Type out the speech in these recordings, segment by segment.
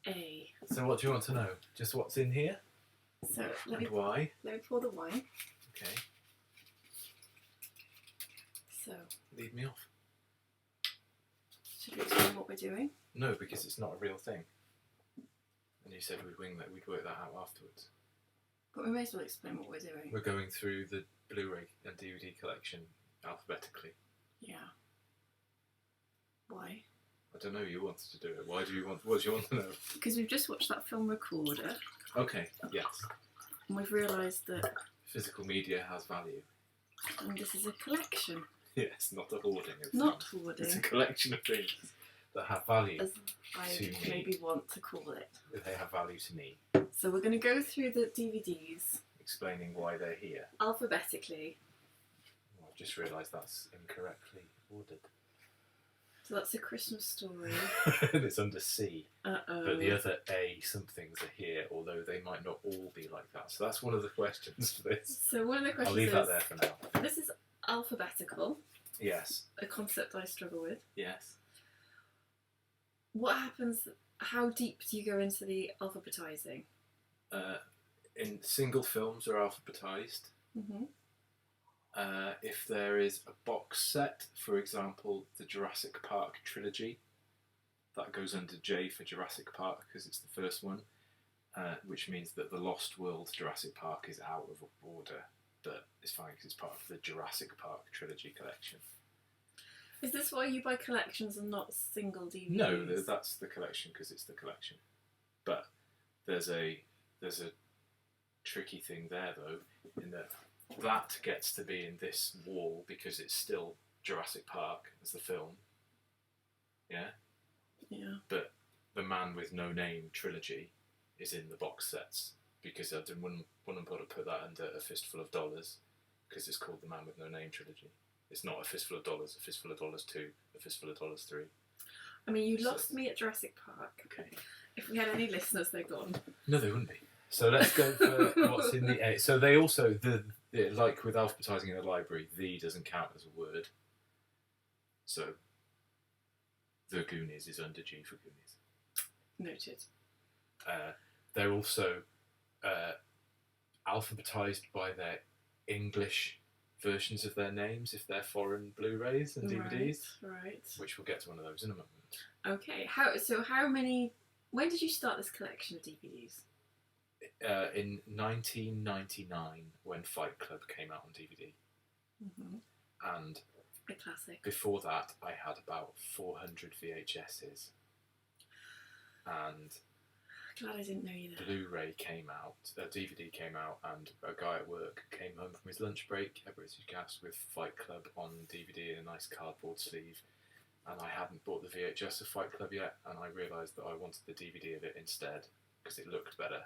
A. So what do you want to know? Just what's in here? So let me why? Let me pour the wine. Okay. So Lead me off. should we explain what we're doing? No, because it's not a real thing. And you said we'd work that out afterwards. But we may as well explain what we're doing. We're going through the Blu-ray and DVD collection alphabetically. Yeah. Why? I don't know, you wanted to do it. What do you want to know? Because we've just watched that film Recorder. Okay, yes. And we've realised that Physical media has value. and this is a collection. Yes, not a hoarding of Not things. hoarding. It's a collection of things that have value. As I to me. maybe want to call it. They have value to me. So we're going to go through the DVDs Explaining why they're here. alphabetically. I've just realised that's incorrectly ordered. So that's A Christmas Story. And it's under C. Uh-oh. But the other A somethings are here, although they might not all be like that. So that's one of the questions for this. So one of the questions I'll leave is, that there for now. this is alphabetical, Yes. a concept I struggle with. Yes. What happens, how deep do you go into the alphabetising? In single films are alphabetised. Mm-hmm. If there is a box set, for example, the Jurassic Park trilogy, that goes under J for Jurassic Park because it's the first one, which means that the Lost World Jurassic Park is out of order, but it's fine because it's part of the Jurassic Park trilogy collection. Is this why you buy collections and not single DVDs? No, that's the collection because it's the collection. But there's a tricky thing there though, in that gets to be in this wall because it's still Jurassic Park as the film. Yeah? Yeah. But the Man with No Name trilogy is in the box sets because I wouldn't want to put that under A Fistful of Dollars because it's called the Man with No Name trilogy. It's not A Fistful of Dollars, A Fistful of Dollars 2, A Fistful of Dollars 3. I mean, you lost me at Jurassic Park. Okay. If we had any listeners, they're gone. No, they wouldn't be. So let's go for what's in the A. So they also, like with alphabetising in a library, the doesn't count as a word. So the Goonies is under G for Goonies. Noted. They're also alphabetised by their English versions of their names if they're foreign Blu-rays and DVDs. Right. Which we'll get to one of those in a moment. Okay. How many? When did you start this collection of DVDs? In 1999, when Fight Club came out on DVD. Mm-hmm. And a classic. Before that, I had about 400 VHSs. And glad I didn't know you that. Blu-ray came out, DVD came out, and a guy at work came home from his lunch break at British Gas with Fight Club on DVD in a nice cardboard sleeve. And I hadn't bought the VHS of Fight Club yet, and I realised that I wanted the DVD of it instead because it looked better.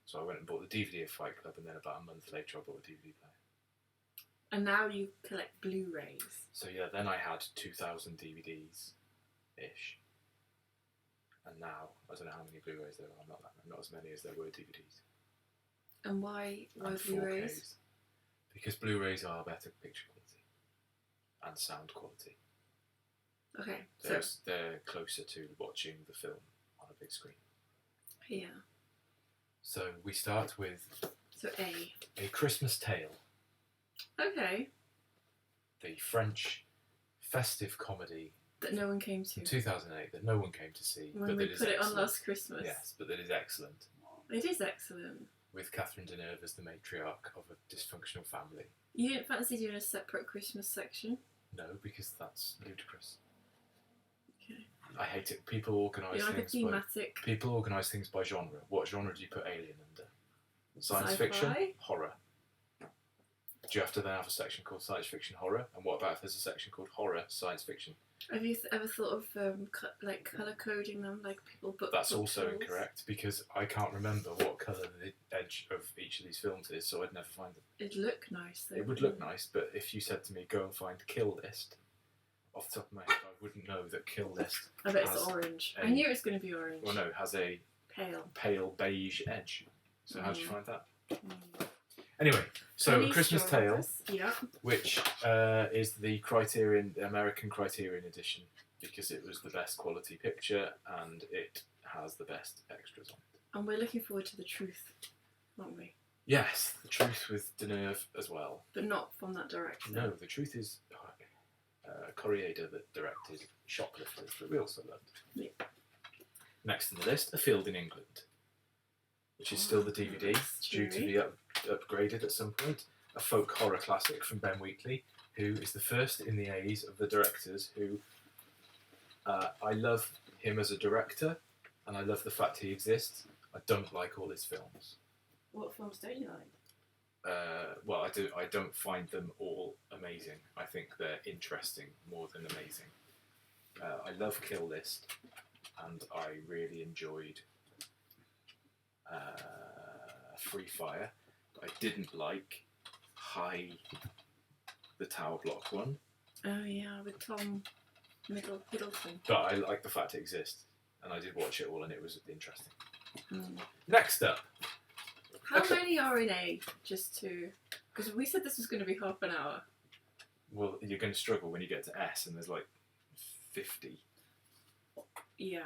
So I went and bought the DVD of Fight Club, and then about a month later I bought a DVD player. And now you collect Blu-rays. So yeah, then I had 2,000 DVDs-ish. And now, I don't know how many Blu-rays there are, not as many as there were DVDs. And why and Blu-rays? 4Ks. Because Blu-rays are better picture quality and sound quality. Okay, they're closer to watching the film on a big screen. Yeah. So we start with A Christmas Tale. Okay. The French festive comedy that no one came to. 2008 that no one came to see. When but we that is put it excellent. on last Christmas. Yes, but that is excellent. It is excellent. With Catherine Deneuve as the matriarch of a dysfunctional family. You didn't fancy doing a separate Christmas section? No, because that's ludicrous. Okay. I hate it. People organise things by genre. What genre do you put Alien under? Science Sci-fi? fiction? Horror. Do you have to then have a section called science fiction horror? And what about if there's a section called horror science fiction? Have you ever thought of colour coding them like people book? That's book also tools? incorrect because I can't remember what colour the edge of each of these films is, so I'd never find them. It'd look nice though. It would look nice, but if you said to me, go and find Kill List, off the top of my head, I wouldn't know that Kill List. I bet it's orange. I knew it was going to be orange. Well, no, it has a pale beige edge. So how did you find that? Anyway, so A Christmas Tale, which is the American Criterion edition, because it was the best quality picture and it has the best extras on it. And we're looking forward to The Truth, aren't we? Yes, The Truth with Deneuve as well. But not from that director. No, The Truth is Corrieda that directed Shoplifters, that we also loved. Yeah. Next on the list, A Field in England, which is still the DVD, that's due to be upgraded at some point. A folk horror classic from Ben Wheatley, who is the first in the A's of the directors who I love him as a director, and I love the fact he exists. I don't like all his films. What films don't you like? Well, I do. I don't find them all amazing. I think they're interesting more than amazing. I love Kill List, and I really enjoyed Free Fire. I didn't like the Tower Block one. Oh yeah, with Tom Hiddleston. But I like the fact it exists, and I did watch it all, and it was interesting. Mm. Next up. How many are in A? Just to... Because we said this was going to be half an hour. Well, you're going to struggle when you get to S, and there's like 50. Yeah.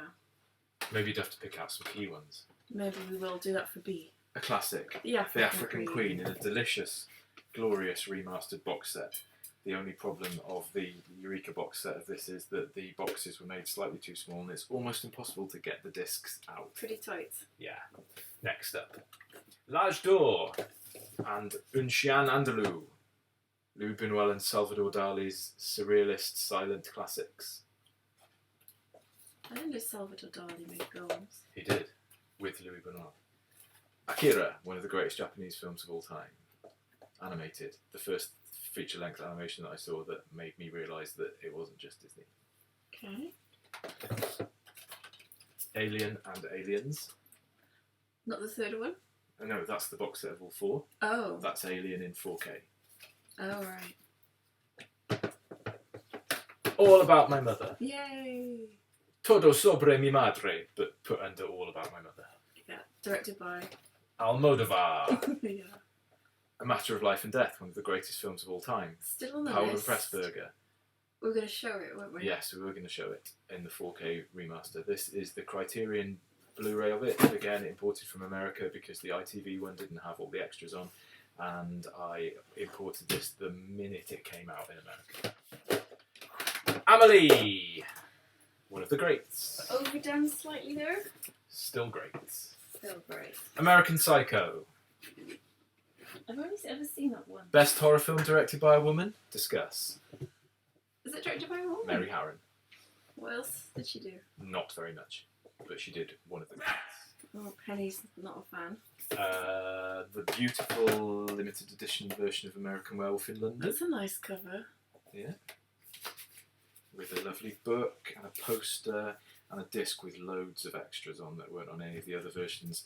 Maybe you'd have to pick out some key ones. Maybe we will do that for B. A classic. The African Queen in a delicious, glorious remastered box set. The only problem of the Eureka box set of this is that the boxes were made slightly too small, and it's almost impossible to get the discs out. Pretty tight. Yeah. Next up. L'Âge d'Or and Un Chien Andalou. Louis Buñuel and Salvador Dali's surrealist silent classics. I didn't know Salvador Dali made films. He did, with Louis Buñuel. Akira, one of the greatest Japanese films of all time. Animated. The first feature-length animation that I saw that made me realise that it wasn't just Disney. Okay. Alien and Aliens. Not the third one? No, that's the box set of all four. Oh. That's Alien in 4K. Oh, right. All About My Mother. Yay! Todo sobre mi madre, but put under All About My Mother. Yeah, directed by... Almodovar. Yeah. A Matter of Life and Death, one of the greatest films of all time. Still on the Howard and list. Pressburger. We're going to show it, weren't we? Yes, we were going to show it in the 4K remaster. This is the Criterion Blu-ray of it, again imported from America because the ITV one didn't have all the extras on, and I imported this the minute it came out in America. Amelie! One of the greats. Overdone slightly there. Still greats. Still great. American Psycho. I've only ever seen that one. Best horror film directed by a woman? Discuss. Is it directed by a woman? Mary Harron. What else did she do? Not very much, but she did one of the greats. Oh, Penny's not a fan. The beautiful limited edition version of American Werewolf in London. That's a nice cover. Yeah. With a lovely book and a poster and a disc with loads of extras on that weren't on any of the other versions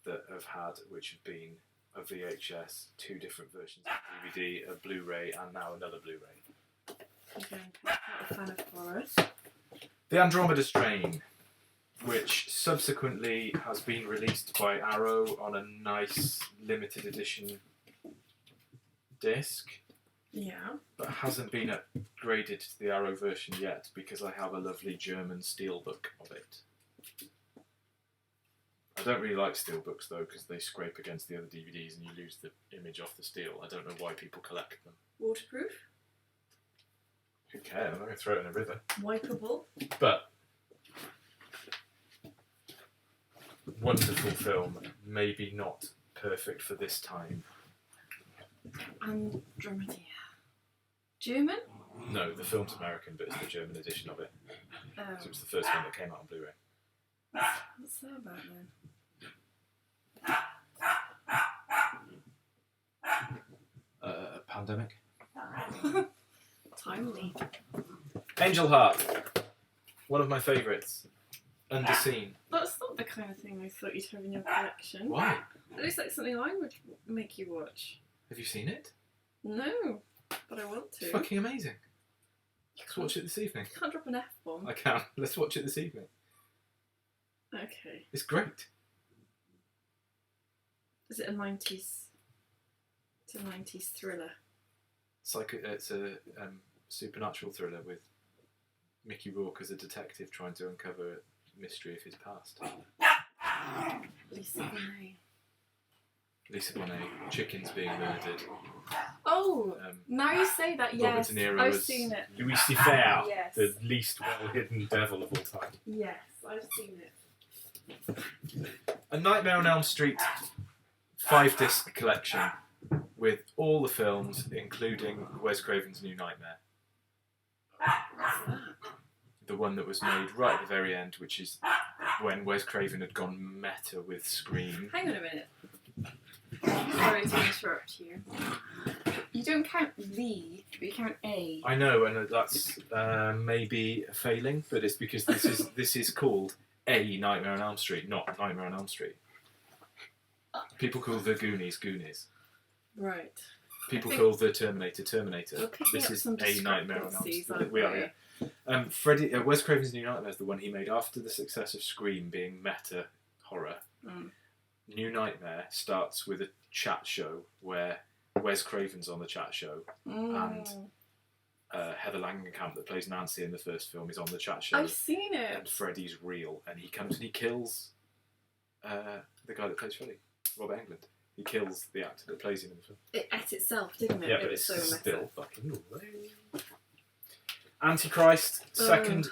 that have had, which have been a VHS, 2 different versions of DVD, a Blu-ray, and now another Blu-ray. Again, not a fan of horror. The Andromeda Strain, which subsequently has been released by Arrow on a nice limited edition disc, Yeah. but hasn't been upgraded to the Arrow version yet because I have a lovely German steelbook of it. I don't really like steelbooks though because they scrape against the other DVDs and you lose the image off the steel. I don't know why people collect them. Waterproof. Who cares? I'm not going to throw it in a river. Wipeable. But wonderful film, maybe not perfect for this time. Andromeda. German? No, the film's American, but it's the German edition of it. Oh. So it was the first one that came out on Blu-ray. What's that about then? A pandemic. Timely. Angel Heart. One of my favourites. Underseen. That's not the kind of thing I thought you'd have in your collection. Why? It looks like something I would make you watch. Have you seen it? No, but I want to. It's fucking amazing. Let's watch it this evening. You can't drop an F-bomb. I can. Let's watch it this evening. Okay. It's great. Is it a 90s? It's a 90s thriller. It's a supernatural thriller with Mickey Rourke as a detective trying to uncover mystery of his past. Lisa Bonet. Lisa Bonet, chickens being murdered. Oh, now you say that, yes. Robert De Niro I've was seen it. Lucifer, Yes. the least well-hidden devil of all time. Yes, I've seen it. A Nightmare on Elm Street 5-disc collection with all the films, including Wes Craven's New Nightmare. What's that? The one that was made right at the very end, which is when Wes Craven had gone meta with Scream. Hang on a minute. Sorry to interrupt you. You don't count the, but you count a. I know, and that's maybe a failing, but it's because this is called A Nightmare on Elm Street, not Nightmare on Elm Street. People call the Goonies Goonies. Right. People call the Terminator Terminator. We're picking This up is some A Nightmare on Elm discrepancies, Street. aren't We are, yeah. Wes Craven's New Nightmare is the one he made after the success of Scream being meta horror. Mm. New Nightmare starts with a chat show where Wes Craven's on the chat show and Heather Langenkamp, that plays Nancy in the first film, is on the chat show. I've seen And it. Freddy's real, and he comes and he kills the guy that plays Freddy, Robert Englund. He kills the actor that plays him in the film. It ate itself, didn't it? Yeah, It but was it's so meta. still fucking away. Antichrist,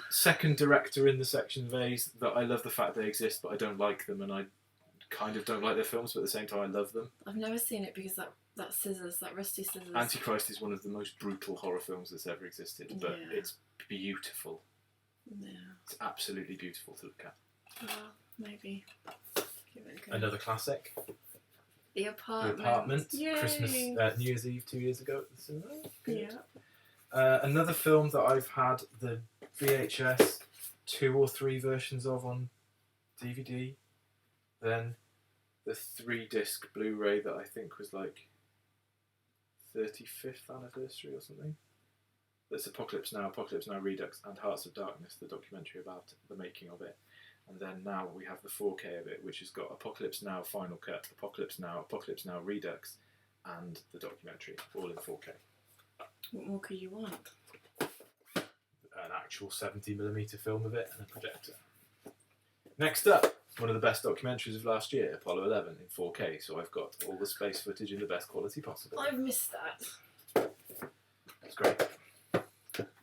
second director in the section of A's that I love the fact they exist, but I don't like them, and I kind of don't like their films, but at the same time I love them. I've never seen it because that scissors, that rusty scissors. Antichrist is one of the most brutal horror films that's ever existed, but Yeah. it's beautiful. Yeah. It's absolutely beautiful to look at. Well, maybe. Give it a go. Another classic. The Apartment. The Apartment. Yay. Christmas, New Year's Eve 2 years ago at the cinema. Good. Yeah. Another film that I've had the VHS 2 or 3 versions of on DVD. Then the 3-disc Blu-ray that I think was like 35th anniversary or something. That's Apocalypse Now Redux, and Hearts of Darkness, the documentary about the making of it. And then now we have the 4K of it, which has got Apocalypse Now Final Cut, Apocalypse Now Redux, and the documentary, all in 4K. What more could you want? An actual 70mm film of it and a projector. Next up, one of the best documentaries of last year, Apollo 11 in 4K. So I've got all the space footage in the best quality possible. I've missed that. It's great.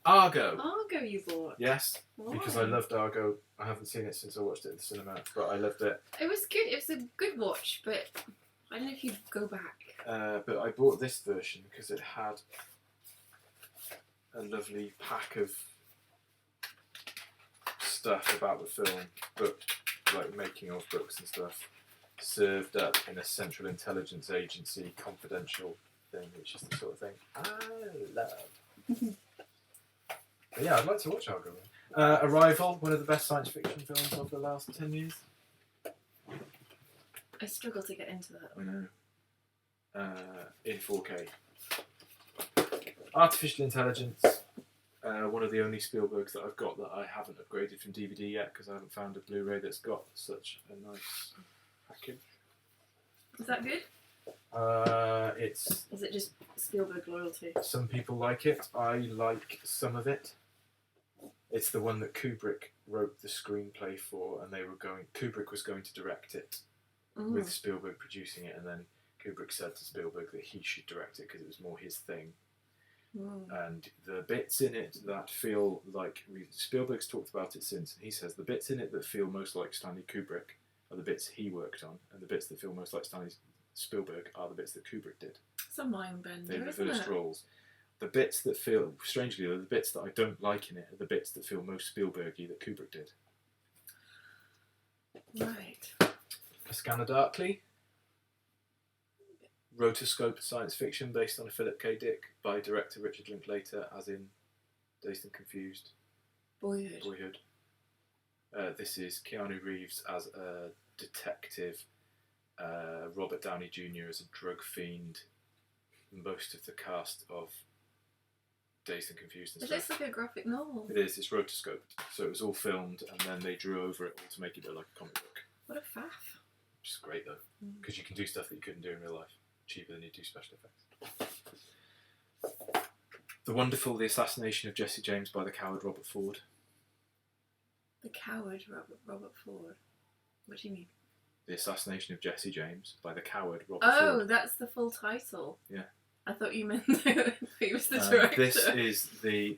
Argo. Argo you bought. Yes, Why? because I loved Argo. I haven't seen it since I watched it at the cinema, but I loved it. It was good. It was a good watch, but I don't know if you'd go back. But I bought this version because it had a lovely pack of stuff about the film, like making of books and stuff, served up in a Central Intelligence Agency confidential thing, which is the sort of thing I love. But yeah, I'd like to watch Argo. Arrival, one of the best science fiction films of the last 10 years. I struggle to get into that. I know. In 4K. Artificial Intelligence, one of the only Spielbergs that I've got that I haven't upgraded from DVD yet because I haven't found a Blu-ray that's got such a nice package. Is that good? It's Is it just Spielberg loyalty? some people like it. I like some of it. It's the one that Kubrick wrote the screenplay for, and Kubrick was going to direct it with Spielberg producing it, and then Kubrick said to Spielberg that he should direct it because it was more his thing. And the bits in it that feel like Spielberg's talked about it since, and he says the bits in it that feel most like Stanley Kubrick are the bits he worked on, and the bits that feel most like Stanley Spielberg are the bits that Kubrick did. It's a mind bender, They isn't reversed it? roles. The bits that feel, strangely, the bits that I don't like in it are the bits that feel most Spielbergy that Kubrick did. Right. A Scanner Darkly. Rotoscope science fiction based on a Philip K. Dick by director Richard Linklater, as in Dazed and Confused. Boyhood. This is Keanu Reeves as a detective, Robert Downey Jr. as a drug fiend, most of the cast of Dazed and Confused and It stuff. looks like a graphic novel. It is, it's rotoscoped, so it was all filmed and then they drew over it all to make it look like a comic book. What a faff. Which is great though, because you can do stuff that you couldn't do in real life, cheaper than you do special effects. The Wonderful, The Assassination of Jesse James by the coward Robert Ford. The Coward, Robert Ford. What do you mean? The Assassination of Jesse James by the coward Robert Oh, Ford. that's the full title. Yeah. I thought you meant he was the director. This is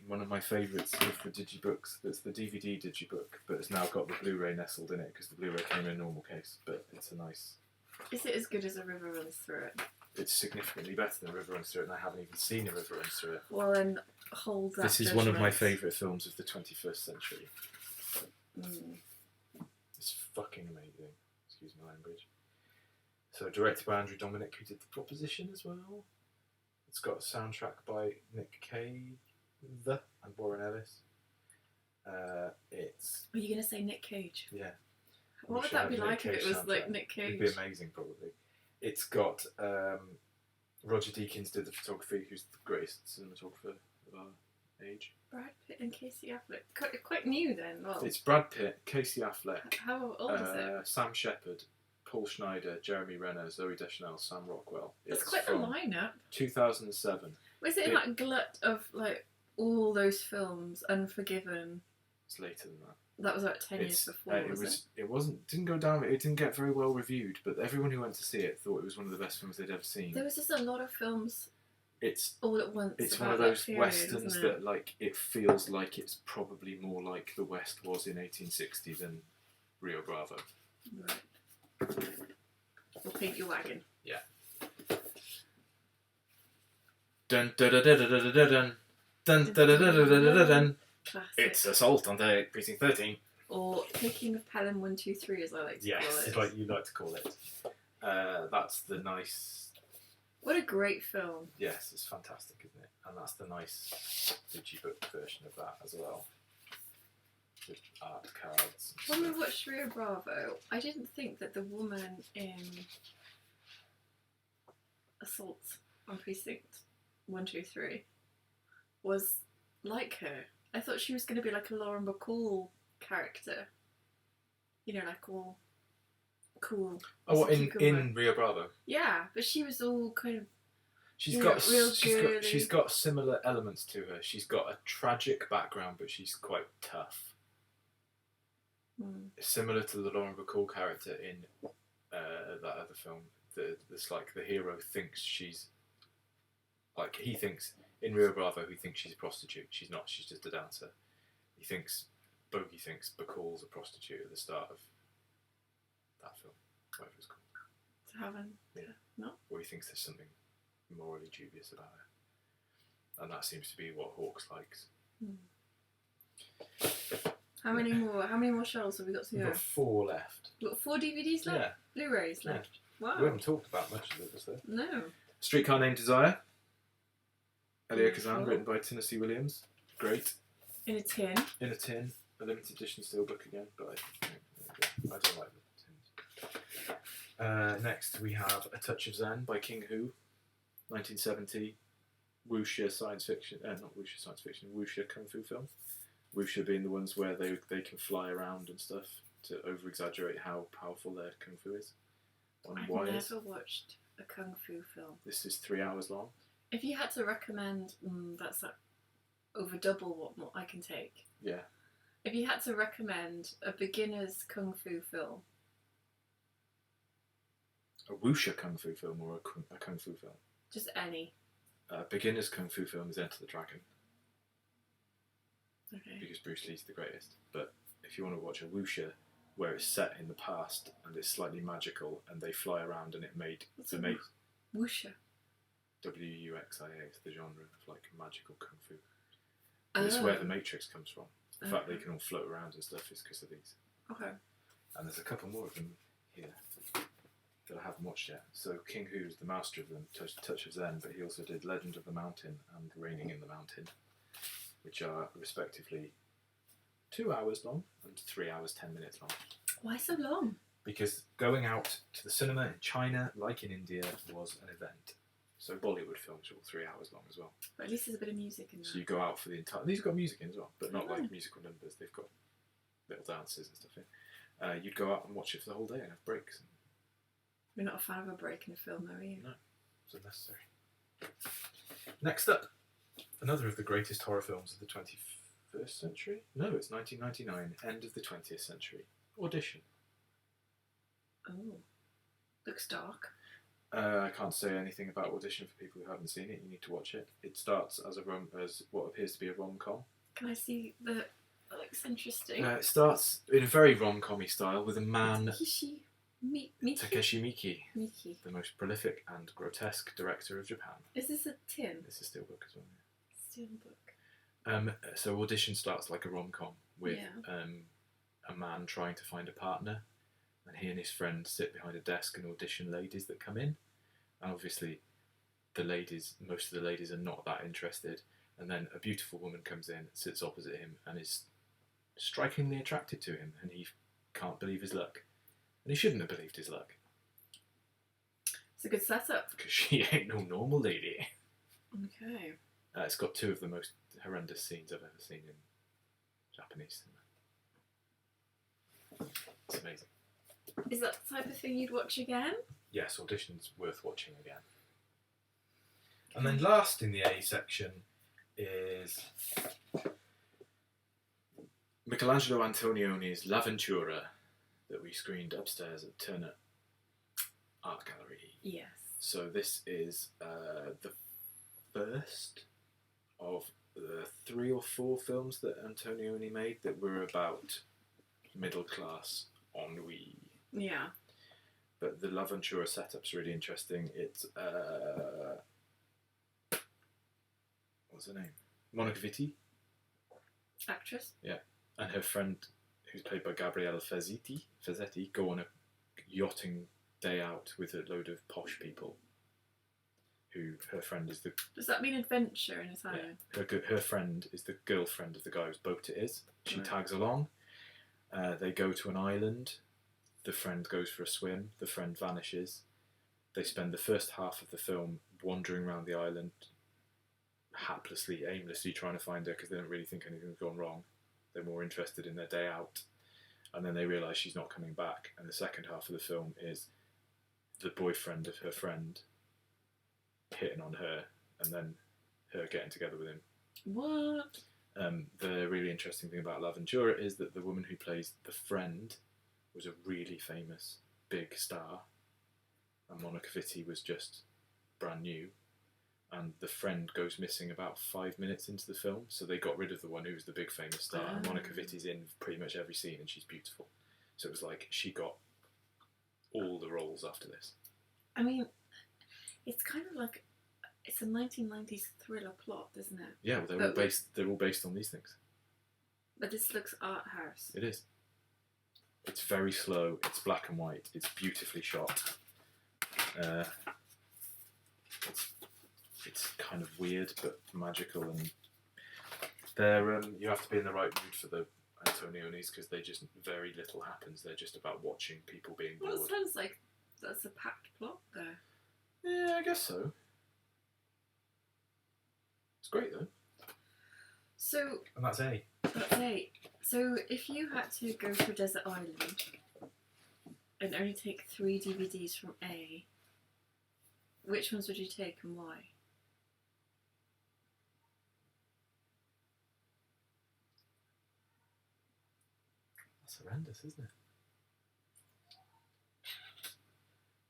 one of my favourites of the digibooks. It's the DVD digibook, but it's now got the Blu-ray nestled in it because the Blu-ray came in a normal case. But it's a nice. Is it as good as A River Runs Through It? It's significantly better than A River Runs Through It, and I haven't even seen A River Runs Through It. Well, then hold that. This is one of my favourite films of the 21st century. Mm. It's fucking amazing. Excuse my language. So directed by Andrew Dominic, who did The Proposition as well. It's got a soundtrack by Nick Cave and Warren Ellis. It's... Were you going to say Nick Cage? Yeah. What would that be like if it was like Nick Cage? It'd be amazing, probably. It's got Roger Deakins did the photography, who's the greatest cinematographer of our age. Brad Pitt and Casey Affleck. Quite new then. Well, It's Brad Pitt, Casey Affleck, how old is it? Sam Shepard, Paul Schneider, Jeremy Renner, Zoe Deschanel, Sam Rockwell. That's It's quite a from lineup. 2007. Was it in that glut of like all those films, Unforgiven? It's later than that. That was about 10 years before, Didn't go down. It didn't get very well reviewed, but everyone who went to see it thought it was one of the best films they'd ever seen. There was just a lot of films It's all at once. It's about one of that those period, westerns isn't it? that like it feels like it's probably more like the West was in 1860 than Rio Bravo. Right. We'll paint your wagon. Yeah. Dun dun dun dun dun dun dun dun dun dun dun dun dun dun. Classic. It's Assault on Day Precinct 13. Or Picking of Pelham 123, as I like to call Yes, it. like you like to call it. That's the nice. What a great film. Yes, it's fantastic, isn't it? And that's the nice digibook version of that as well. With art cards. When we watched Rio Bravo, I didn't think that the woman in Assault on Precinct 123 was like her. I thought she was going to be like a Lauren Bacall character. You know, like all cool. Oh, what, cucumber. in Rio Bravo? Yeah, but she was all kind of... She's Yeah, got real she's got similar elements to her. She's got a tragic background, but she's quite tough. Similar to the Lauren Bacall character in that other film. It's like the hero thinks she's like he thinks in Rio Bravo. He thinks she's a prostitute. She's not. She's just a dancer. Bogey thinks Bacall's a prostitute at the start of that film, whatever it's called. To Heaven. Yeah. No. Or he thinks there's something morally dubious about her, and that seems to be what Hawks likes. How many more shelves have we got to We've go? got 4 left. We've got 4 DVDs left? Yeah. Blu-rays Yeah. left? Wow. We haven't talked about much of it, was there? No. Streetcar Named Desire. Elia Kazan, Sure. written by Tennessee Williams. Great. In a tin. In a tin. A limited edition steelbook again, but I don't like the tins. Next, we have A Touch of Zen by King Hu. 1970. Wuxia science fiction. Not wuxia science fiction. Wuxia kung fu film. Wuxia being the ones where they can fly around and stuff to over-exaggerate how powerful their kung fu is. On I've wires. never watched a kung fu film. This is 3 hours long. If you had to recommend, that's like over double what I can take. Yeah. If you had to recommend a beginner's kung fu film, A wuxia kung fu film or a kung fu film? just any. Beginner's kung fu film is Enter the Dragon, Okay. because Bruce Lee's the greatest. But if you want to watch a wuxia where it's set in the past and it's slightly magical and they fly around and it made What's the a made Wuxia. WUXIA is the genre of like magical kung fu. And it's where the Matrix comes from. The fact they can all float around and stuff is because of these. Okay. And there's a couple more of them here that I haven't watched yet. So King Hu's the master of them, Touch of Zen, but he also did Legend of the Mountain and Reigning in the Mountain, which are respectively 2 hours long and 3 hours 10 minutes long. Why so long? Because going out to the cinema in China, like in India, was an event. So Bollywood films are all 3 hours long as well. But at least there's a bit of music in there. So you go out for the entire... These have got music in as well, but not Oh. like musical numbers. They've got little dances and stuff in. You'd go out and watch it for the whole day and have breaks. You're not a fan of a break in a film, though, are you? No, it's unnecessary. Next up, another of the greatest horror films of the 21st century? No, it's 1999, end of the 20th century. Audition. Oh. Looks dark. I can't say anything about Audition for people who haven't seen it. You need to watch it. It starts as what appears to be a rom-com. Can I see the... That looks interesting. It starts in a very rom-com-y style with a man... Takeshi Miki. Miki. The most prolific and grotesque director of Japan. Is this a tin? It's a steelbook as well. Steelbook. So Audition starts like a rom-com with a man trying to find a partner, and he and his friend sit behind a desk and audition ladies that come in, and obviously most of the ladies are not that interested, and then a beautiful woman comes in, sits opposite him, and is strikingly attracted to him, and he can't believe his luck. And he shouldn't have believed his luck. It's a good setup. Because she ain't no normal lady. Okay. It's got two of the most horrendous scenes I've ever seen in Japanese cinema. It's amazing. Is that the type of thing you'd watch again? Yes, Audition's worth watching again. And then last in the A section is Michelangelo Antonioni's L'Avventura that we screened upstairs at Turner Art Gallery. Yes. So this is the first of the 3 or 4 films that Antonioni made that were about middle class ennui. Yeah. But the L'Avventura setup's really interesting. It's what's her name? Monica Vitti. Actress. Yeah, and her friend, who's played by Gabriella Fezzetti, go on a yachting day out with a load of posh people. Who her friend is the... Does that mean adventure in Italian? Yeah, her friend is the girlfriend of the guy whose boat it is. She tags along. They go to an island. The friend goes for a swim. The friend vanishes. They spend the first half of the film wandering around the island, haplessly, aimlessly trying to find her because they don't really think anything's gone wrong. They're more interested in their day out. And then they realise she's not coming back. And the second half of the film is the boyfriend of her friend hitting on her and then her getting together with him. What? The really interesting thing about L'Avventura is that the woman who plays the friend was a really famous big star, and Monica Vitti was just brand new, and the friend goes missing about 5 minutes into the film, so they got rid of the one who was the big famous star, and Monica Vitti's in pretty much every scene and she's beautiful. So it was like she got all the roles after this. I mean, it's kind of like it's a 1990s thriller plot, isn't it? Yeah, well, they're all based on these things. But this looks art house. It is. It's very slow. It's black and white. It's beautifully shot. It's kind of weird but magical, and they're you have to be in the right mood for the Antonionis because they just very little happens. They're just about watching people being bored. Well, it sounds like that's a packed plot there. Yeah, I guess so. It's great though. So. And that's A. That's A. So if you had to go to a desert island and only take 3 DVDs from A, which ones would you take and why? That's horrendous, isn't it?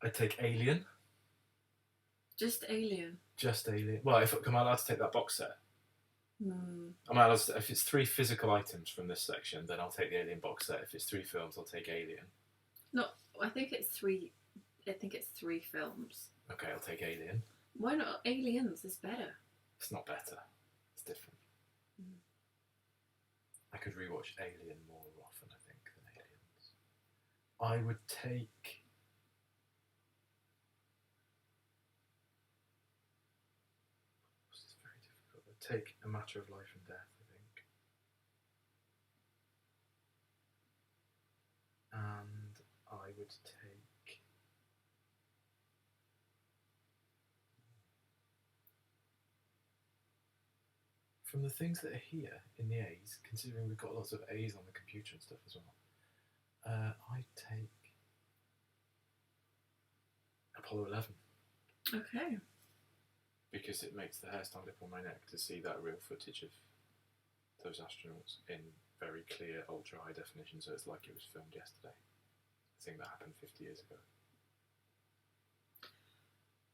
I'd take Alien. Just Alien? Just Alien. Well, am I allowed to take that box set? Hmm. Am I allowed to, if it's 3 physical items from this section, then I'll take the Alien box set. If it's 3 films, I'll take Alien. No, I think it's 3. I think it's 3 films. Okay, I'll take Alien. Why not? Aliens is better. It's not better. It's different. Mm. I could rewatch Alien more often, I think, than Aliens. I would take... This is very difficult. I'd take A Matter of Life and Death, I think. And I would take... From the things that are here in the A's, considering we've got lots of A's on the computer and stuff as well, I'd take Apollo 11. Okay. Because it makes the hair stand up on my neck to see that real footage of those astronauts in very clear, ultra high definition, so it's like it was filmed yesterday. A thing that happened 50 years ago.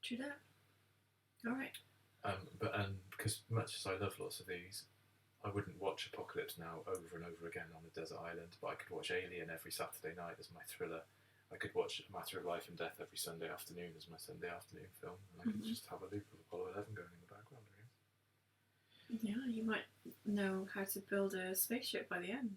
True that. All right. But because much as I love lots of these, I wouldn't watch Apocalypse Now over and over again on a desert island, but I could watch Alien every Saturday night as my thriller. I could watch A Matter of Life and Death every Sunday afternoon as my Sunday afternoon film, and I could just have a loop of Apollo 11 going in the background. Yeah, you might know how to build a spaceship by the end.